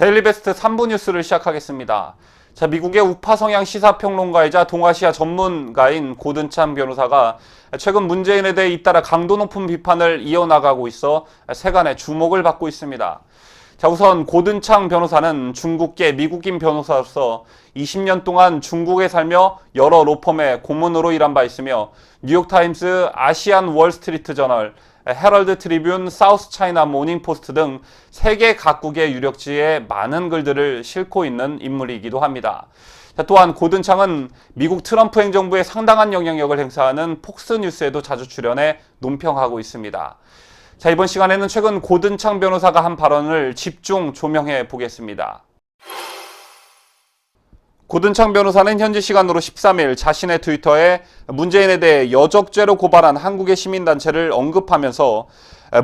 데일리 베스트 3부 뉴스를 시작하겠습니다. 자, 미국의 우파 성향 시사평론가이자 동아시아 전문가인 고든찬 변호사가 최근 문재인에 대해 잇따라 강도 높은 비판을 이어나가고 있어 세간의 주목을 받고 있습니다. 자, 우선 고든찬 변호사는 중국계 미국인 변호사로서 20년 동안 중국에 살며 여러 로펌의 고문으로 일한 바 있으며 뉴욕타임스, 아시안 월스트리트 저널, 헤럴드 트리뷴, 사우스 차이나 모닝 포스트 등 세계 각국의 유력지에 많은 글들을 싣고 있는 인물이기도 합니다. 또한 고든창은 미국 트럼프 행정부에 상당한 영향력을 행사하는 폭스뉴스에도 자주 출연해 논평하고 있습니다. 자, 이번 시간에는 최근 고든창 변호사가 한 발언을 집중 조명해 보겠습니다. 고든창 변호사는 현지 시간으로 13일 자신의 트위터에 문재인에 대해 여적죄로 고발한 한국의 시민단체를 언급하면서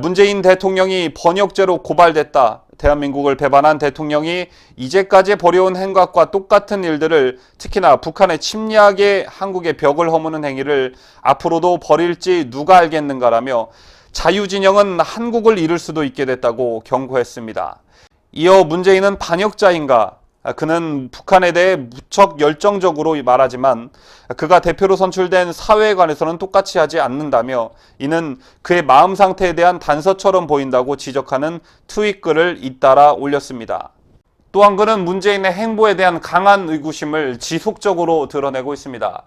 문재인 대통령이 번역죄로 고발됐다. 대한민국을 배반한 대통령이 이제까지 벌여온 행각과 똑같은 일들을 특히나 북한의 침략에 한국의 벽을 허무는 행위를 앞으로도 벌일지 누가 알겠는가라며 자유진영은 한국을 잃을 수도 있게 됐다고 경고했습니다. 이어 문재인은 반역자인가? 그는 북한에 대해 무척 열정적으로 말하지만 그가 대표로 선출된 사회에 관해서는 똑같이 하지 않는다며 이는 그의 마음 상태에 대한 단서처럼 보인다고 지적하는 트윗글을 잇따라 올렸습니다. 또한 그는 문재인의 행보에 대한 강한 의구심을 지속적으로 드러내고 있습니다.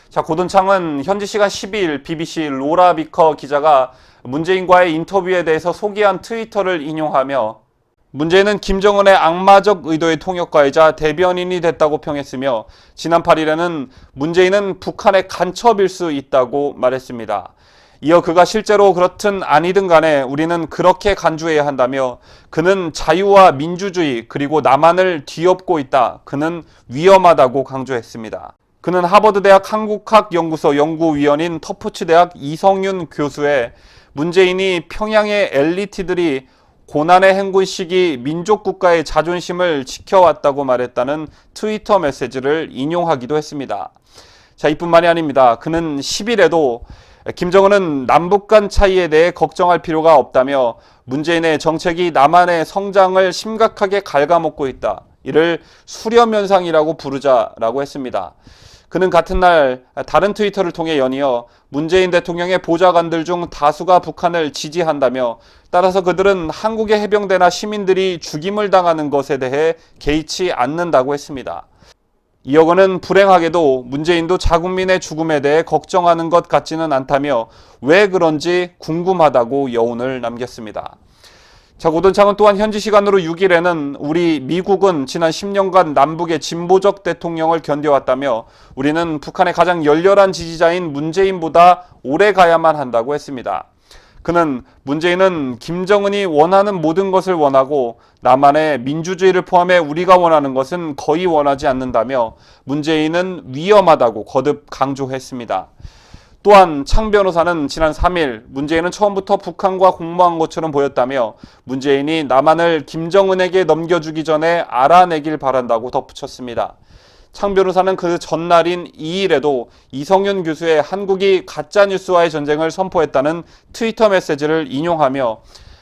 자, 고든창은 현지 시간 12일 BBC 로라 비커 기자가 문재인과의 인터뷰에 대해서 소개한 트위터를 인용하며 문재인은 김정은의 악마적 의도의 통역가이자 대변인이 됐다고 평했으며 지난 8일에는 문재인은 북한의 간첩일 수 있다고 말했습니다. 이어 그가 실제로 그렇든 아니든 간에 우리는 그렇게 간주해야 한다며 그는 자유와 민주주의 그리고 남한을 뒤엎고 있다. 그는 위험하다고 강조했습니다. 그는 하버드대학 한국학연구소 연구위원인 터프츠대학 이성윤 교수의 문재인이 평양의 엘리트들이 고난의 행군 시기 민족국가의 자존심을 지켜왔다고 말했다는 트위터 메시지를 인용하기도 했습니다. 자, 이뿐만이 아닙니다. 그는 10일에도 김정은은 남북 간 차이에 대해 걱정할 필요가 없다며 문재인의 정책이 남한의 성장을 심각하게 갉아먹고 있다. 이를 수렴현상이라고 부르자라고 했습니다. 그는 같은 날 다른 트위터를 통해 연이어 문재인 대통령의 보좌관들 중 다수가 북한을 지지한다며 따라서 그들은 한국의 해병대나 시민들이 죽임을 당하는 것에 대해 개의치 않는다고 했습니다. 이어 그는 불행하게도 문재인도 자국민의 죽음에 대해 걱정하는 것 같지는 않다며 왜 그런지 궁금하다고 여운을 남겼습니다. 자, 고든창은 또한 현지 시간으로 6일에는 우리 미국은 지난 10년간 남북의 진보적 대통령을 견뎌왔다며 우리는 북한의 가장 열렬한 지지자인 문재인보다 오래 가야만 한다고 했습니다. 그는 문재인은 김정은이 원하는 모든 것을 원하고 남한의 민주주의를 포함해 우리가 원하는 것은 거의 원하지 않는다며 문재인은 위험하다고 거듭 강조했습니다. 또한 창 변호사는 지난 3일 문재인은 처음부터 북한과 공모한 것처럼 보였다며 문재인이 남한을 김정은에게 넘겨주기 전에 알아내길 바란다고 덧붙였습니다. 창 변호사는 그 전날인 2일에도 이성윤 교수의 한국이 가짜뉴스와의 전쟁을 선포했다는 트위터 메시지를 인용하며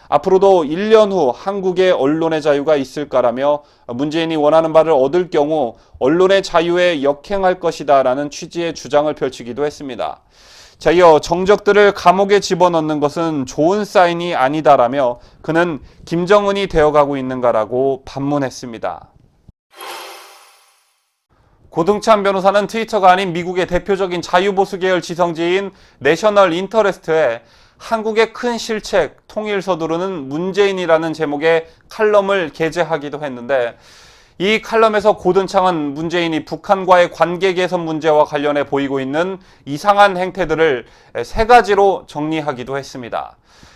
앞으로도 1년 후 한국의 언론의 자유가 있을까라며 문재인이 원하는 바를 얻을 경우 언론의 자유에 역행할 것이다 라는 취지의 주장을 펼치기도 했습니다. 자, 이어 정적들을 감옥에 집어넣는 것은 좋은 사인이 아니다라며 그는 김정은이 되어가고 있는가라고 반문했습니다. 고든찬 변호사는 트위터가 아닌 미국의 대표적인 자유보수 계열 지성지인 내셔널 인터레스트에 한국의 큰 실책, 통일 서두르는 문재인이라는 제목의 칼럼을 게재하기도 했는데 이 칼럼에서 고든창은 문재인이 북한과의 관계 개선 문제와 관련해 보이고 있는 이상한 행태들을 세 가지로 정리하기도 했습니다.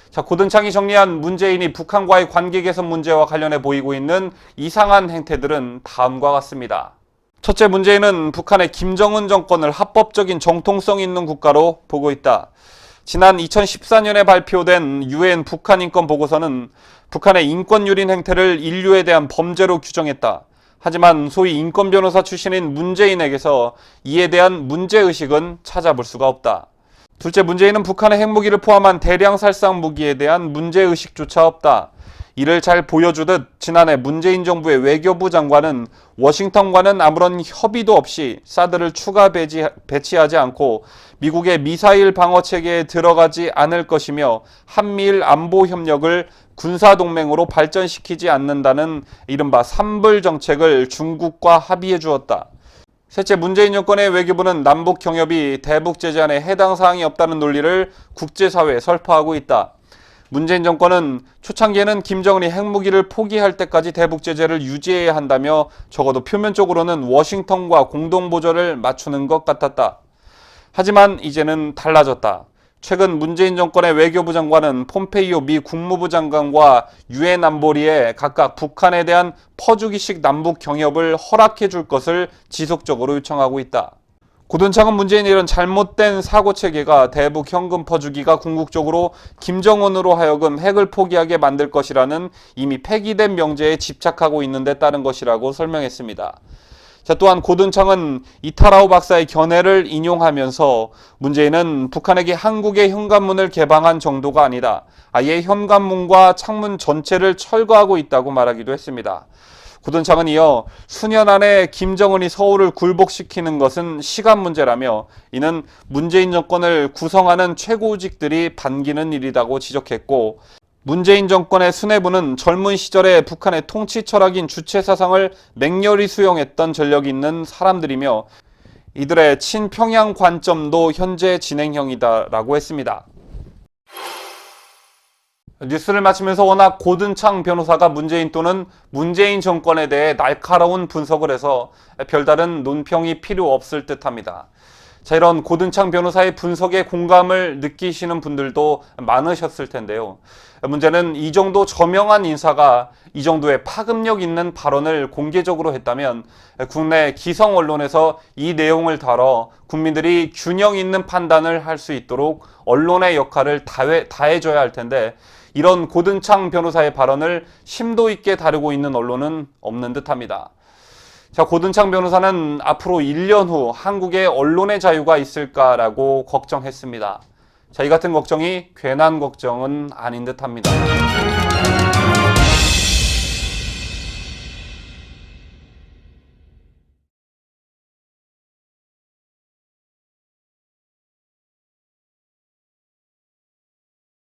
자, 고든창이 정리한 문재인이 북한과의 관계 개선 문제와 관련해 보이고 있는 이상한 행태들은 다음과 같습니다. 첫째, 문재인은 북한의 김정은 정권을 합법적인 정통성 있는 국가로 보고 있다. 지난 2014년에 발표된 유엔 북한 인권 보고서는 북한의 인권 유린 행태를 인류에 대한 범죄로 규정했다. 하지만 소위 인권 변호사 출신인 문재인에게서 이에 대한 문제의식은 찾아볼 수가 없다. 둘째, 문재인은 북한의 핵무기를 포함한 대량 살상 무기에 대한 문제의식조차 없다. 이를 잘 보여주듯 지난해 문재인 정부의 외교부 장관은 워싱턴과는 아무런 협의도 없이 사드를 추가 배치하지 않고 미국의 미사일 방어 체계에 들어가지 않을 것이며 한미일 안보 협력을 군사동맹으로 발전시키지 않는다는 이른바 삼불 정책을 중국과 합의해 주었다. 셋째, 문재인 정권의 외교부는 남북 경협이 대북 제재안에 해당 사항이 없다는 논리를 국제사회에 설파하고 있다. 문재인 정권은 초창기에는 김정은이 핵무기를 포기할 때까지 대북 제재를 유지해야 한다며 적어도 표면적으로는 워싱턴과 공동보조를 맞추는 것 같았다. 하지만 이제는 달라졌다. 최근 문재인 정권의 외교부 장관은 폼페이오 미 국무부 장관과 유엔 안보리에 각각 북한에 대한 퍼주기식 남북 경협을 허락해 줄 것을 지속적으로 요청하고 있다. 고든창은 문재인의 이런 잘못된 사고체계가 대북 현금 퍼주기가 궁극적으로 김정은으로 하여금 핵을 포기하게 만들 것이라는 이미 폐기된 명제에 집착하고 있는 데 따른 것이라고 설명했습니다. 자, 또한 고든창은 이타라오 박사의 견해를 인용하면서 문재인은 북한에게 한국의 현관문을 개방한 정도가 아니다. 아예 현관문과 창문 전체를 철거하고 있다고 말하기도 했습니다. 고든창은 이어 수년 안에 김정은이 서울을 굴복시키는 것은 시간 문제라며 이는 문재인 정권을 구성하는 최고직들이 반기는 일이라고 지적했고, 문재인 정권의 수뇌부는 젊은 시절에 북한의 통치 철학인 주체 사상을 맹렬히 수용했던 전력이 있는 사람들이며 이들의 친평양 관점도 현재 진행형이다라고 했습니다. 뉴스를 마치면서 워낙 고든창 변호사가 문재인 또는 문재인 정권에 대해 날카로운 분석을 해서 별다른 논평이 필요 없을 듯합니다. 자, 이런 고든창 변호사의 분석에 공감을 느끼시는 분들도 많으셨을 텐데요. 문제는 이 정도 저명한 인사가 이 정도의 파급력 있는 발언을 공개적으로 했다면 국내 기성 언론에서 이 내용을 다뤄 국민들이 균형 있는 판단을 할 수 있도록 언론의 역할을 다해줘야 할 텐데 이런 고든창 변호사의 발언을 심도 있게 다루고 있는 언론은 없는 듯합니다. 자, 고든창 변호사는 앞으로 1년 후 한국의 언론의 자유가 있을까라고 걱정했습니다. 자, 이 같은 걱정이 괜한 걱정은 아닌 듯합니다.